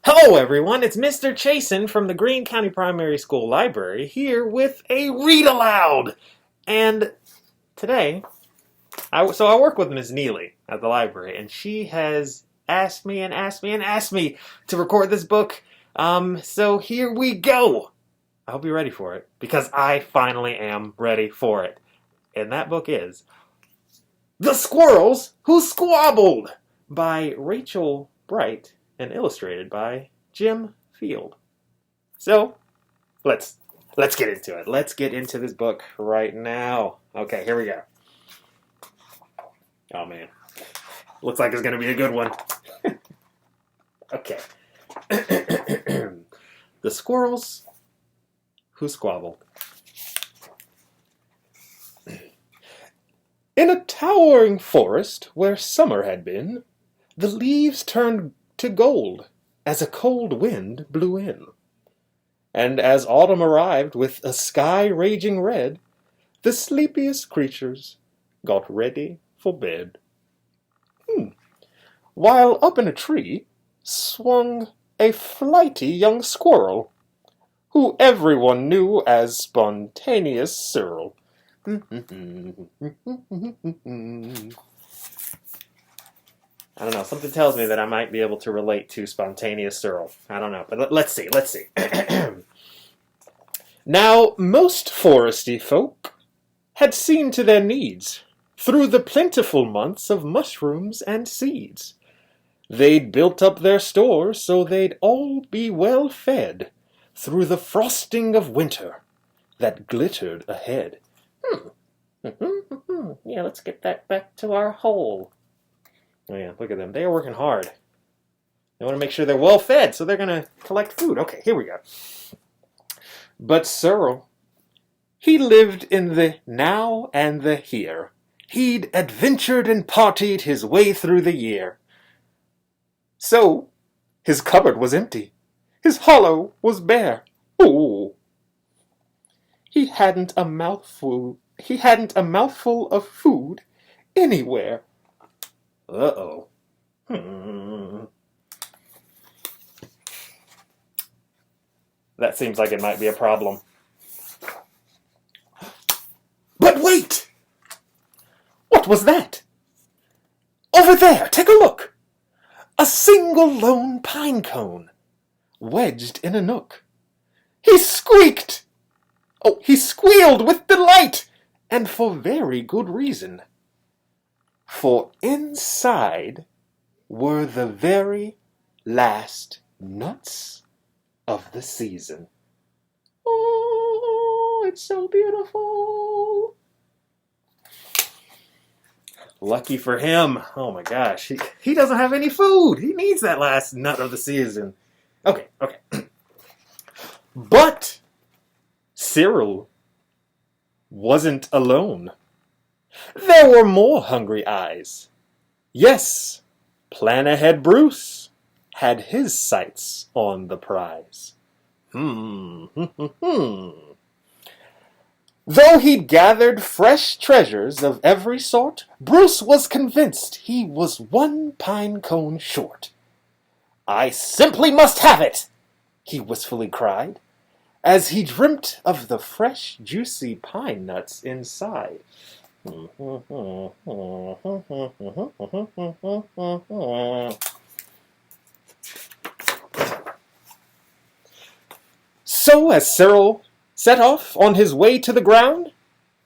Hello everyone, it's Mr. Chasen from the Greene County Primary School Library here with a read aloud. And today, I work with Ms. Neely at the library, and she has asked me and asked me and asked me to record this book. So here we go. I hope you're ready for it, because I finally am ready for it. And that book is The Squirrels Who Squabbled by Rachel Bright and illustrated by Jim Field. So, let's get into it. Let's get into this book right now. Okay, here we go. Oh man, looks like it's gonna be a good one. Okay. The Squirrels Who Squabbled. In a towering forest where summer had been, the leaves turned to gold as a cold wind blew in. And as autumn arrived with a sky raging red, the sleepiest creatures got ready for bed. While up in a tree swung a flighty young squirrel, who everyone knew as Spontaneous Cyril. I don't know. Something tells me that I might be able to relate to Spontaneous Cyril. I don't know. But let's see. Now, most foresty folk had seen to their needs through the plentiful months of mushrooms and seeds. They'd built up their stores so they'd all be well fed through the frosting of winter that glittered ahead. Yeah, let's get that back to our hole. Oh yeah, look at them. They are working hard. They want to make sure they're well fed, so they're going to collect food. Okay, here we go. But Cyril, he lived in the now and the here. He'd adventured and partied his way through the year. So, his cupboard was empty. His hollow was bare. Oh! He hadn't a mouthful of food anywhere. Uh-oh. That seems like it might be a problem. But wait! What was that? Over there, take a look! A single lone pine cone, wedged in a nook. He squeaked! Oh, he squealed with delight, and for very good reason. For inside were the very last nuts of the season. Oh, it's so beautiful. Lucky for him. Oh my gosh. He doesn't have any food. He needs that last nut of the season. Okay. But Cyril wasn't alone. There were more hungry eyes. Yes, Plan Ahead Bruce had his sights on the prize. Though he'd gathered fresh treasures of every sort, Bruce was convinced he was one pine cone short. I simply must have it, he wistfully cried, as he dreamt of the fresh, juicy pine nuts inside. So as Cyril set off on his way to the ground,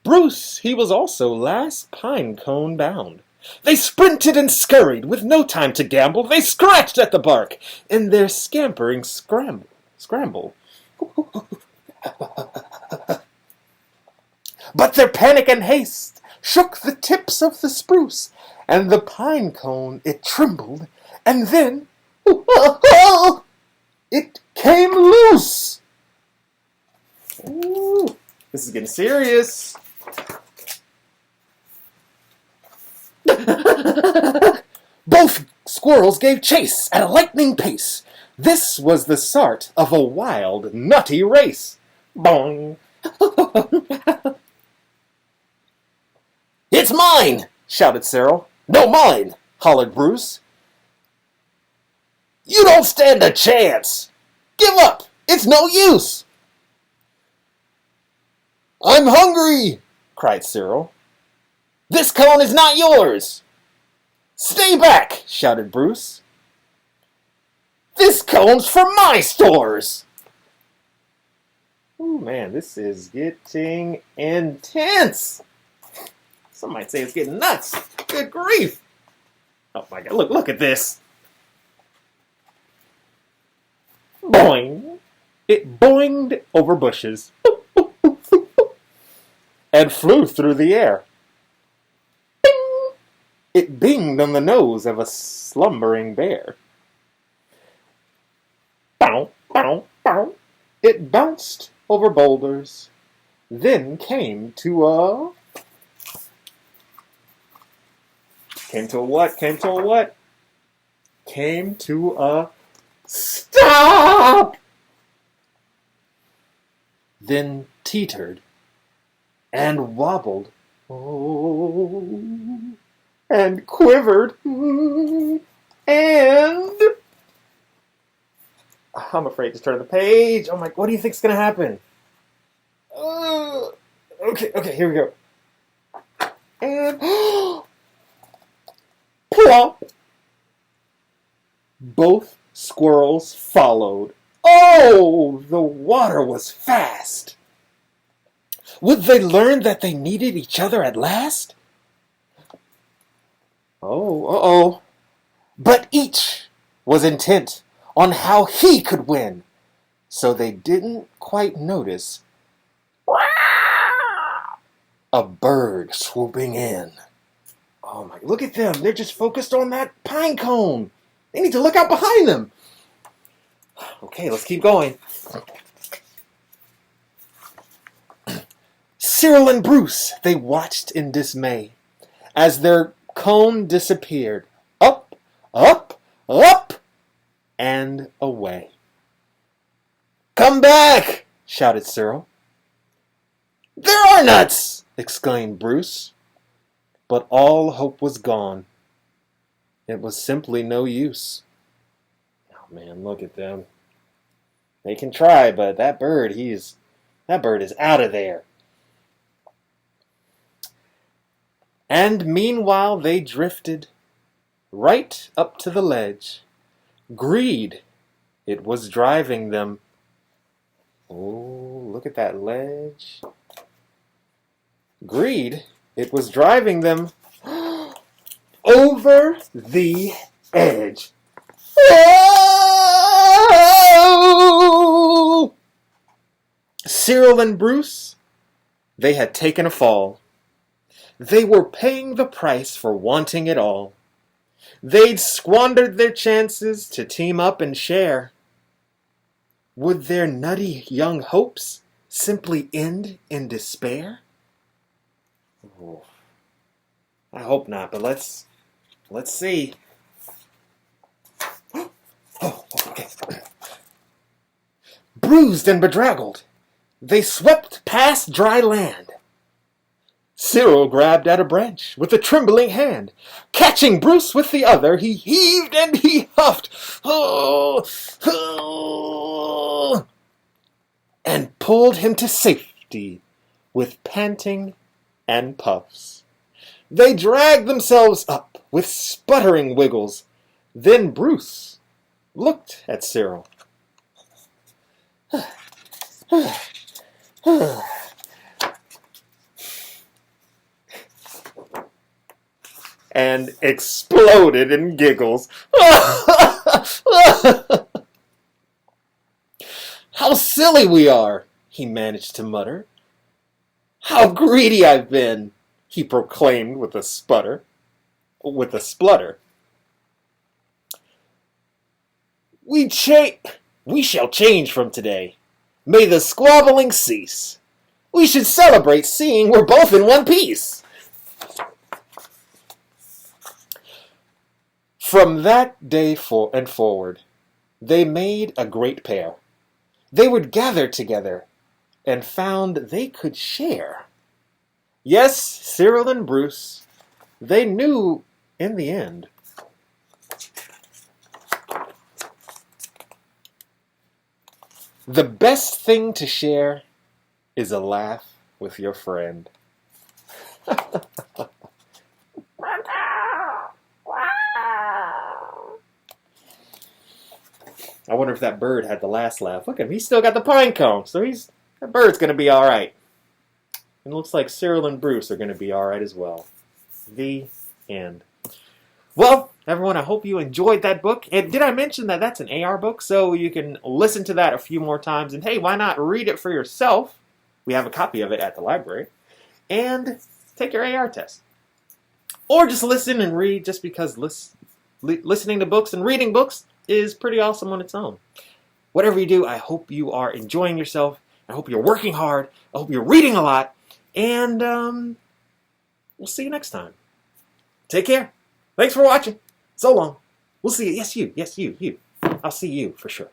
Bruce, he was also last pine cone bound. They sprinted and scurried with no time to gamble. They scratched at the bark in their scampering scramble. But their panic and haste shook the tips of the spruce, and the pine cone, it trembled, and then it came loose. Ooh, this is getting serious. Both squirrels gave chase at a lightning pace. This was the start of a wild, nutty race. Bong! It's mine! Shouted Cyril. No, mine! Hollered Bruce. You don't stand a chance! Give up! It's no use! I'm hungry! Cried Cyril. This cone is not yours! Stay back! Shouted Bruce. This cone's for my stores! Oh man, this is getting intense! Some might say it's getting nuts. Good grief! Oh my god, look at this. Boing! It boinged over bushes and flew through the air. Bing! It binged on the nose of a slumbering bear. Bow, bow, bow. It bounced over boulders, then came to a what? Came to a stop! Then teetered and wobbled, and quivered, and I'm afraid to turn the page. Oh my! What do you think's gonna happen? Okay, here we go. And plop! Both squirrels followed. Oh, the water was fast. Would they learn that they needed each other at last? Oh. But each was intent on how he could win, so they didn't quite notice a bird swooping in. Oh my, look at them. They're just focused on that pine cone. They need to look out behind them. Okay, let's keep going. Cyril and Bruce, they watched in dismay as their cone disappeared. Up, up, up, and away. Come back, shouted Cyril. There are nuts, exclaimed Bruce. But all hope was gone. It was simply no use. Oh man, look at them. They can try, but that bird is out of there. And meanwhile they drifted right up to the ledge. Greed, it was driving them. Oh, look at that ledge. Greed, it was driving them over the edge. Oh! Cyril and Bruce, they had taken a fall. They were paying the price for wanting it all. They'd squandered their chances to team up and share. Would their nutty young hopes simply end in despair? Oh, I hope not, but let's see. Oh, okay. Bruised and bedraggled, they swept past dry land. Cyril grabbed at a branch with a trembling hand. Catching Bruce with the other, he heaved and he huffed. And pulled him to safety with panting and puffs. They dragged themselves up with sputtering wiggles. Then Bruce looked at Cyril. And exploded in giggles. How silly we are, he managed to mutter. How greedy I've been, he proclaimed with a splutter. We shall change from today. May the squabbling cease. We should celebrate seeing we're both in one piece. From that day forward, they made a great pair. They would gather together and found they could share. Yes, Cyril and Bruce, they knew in the end. The best thing to share is a laugh with your friend. I wonder if that bird had the last laugh. Look at him. He's still got the pine cone. So that bird's going to be all right. And it looks like Cyril and Bruce are going to be all right as well. The end. Well, everyone, I hope you enjoyed that book. And did I mention that that's an AR book? So you can listen to that a few more times. And hey, why not read it for yourself? We have a copy of it at the library. And take your AR test. Or just listen and read just because listening to books and reading books is pretty awesome on its own. Whatever you do, I hope you are enjoying yourself. I hope you're working hard. I hope you're reading a lot. And we'll see you next time. Take care. Thanks for watching. So long. We'll see you. Yes, you. Yes, you. I'll see you for sure.